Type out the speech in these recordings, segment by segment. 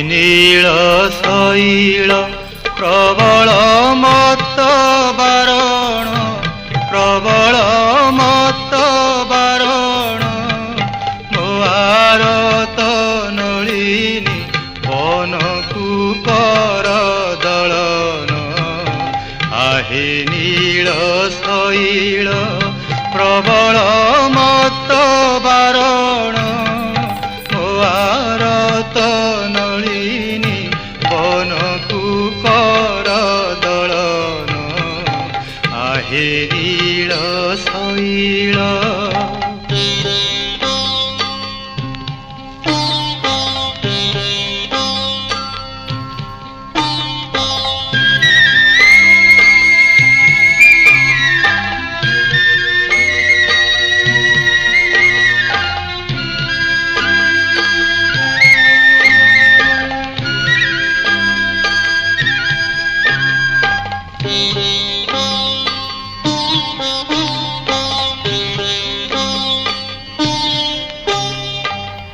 नील शैल प्रबल मत बारण प्रबल मत बारण मोआरत नलिनी बन कुकर दलन आहे नील शैल प्रबल मत बारण मोआरत नलिनी बन कुकर दलन आहे नील शैल।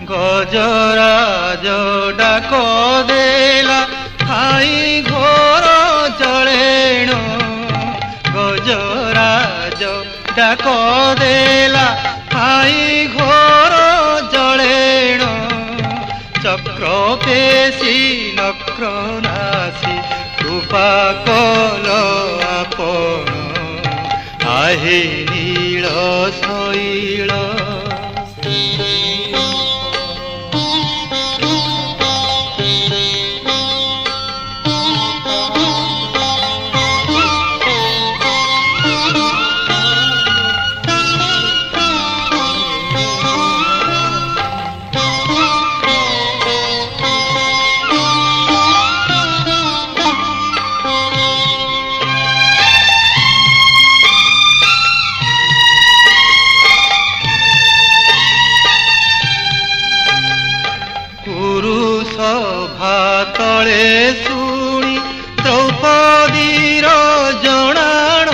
गजराज डाक देला खाई घोर जलेण गजराज डाक देला खाई घोर जलेण चक्र पेशी नक्र नासी कृपा कल आपण आहे नील शैल। तले शुणी द्रौपदीर जणाण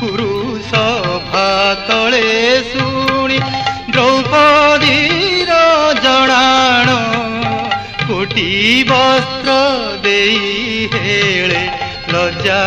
कुरुसभा तले शुणी द्रौपदीर जणाण कोटी वस्त्र देई हेले लज्जा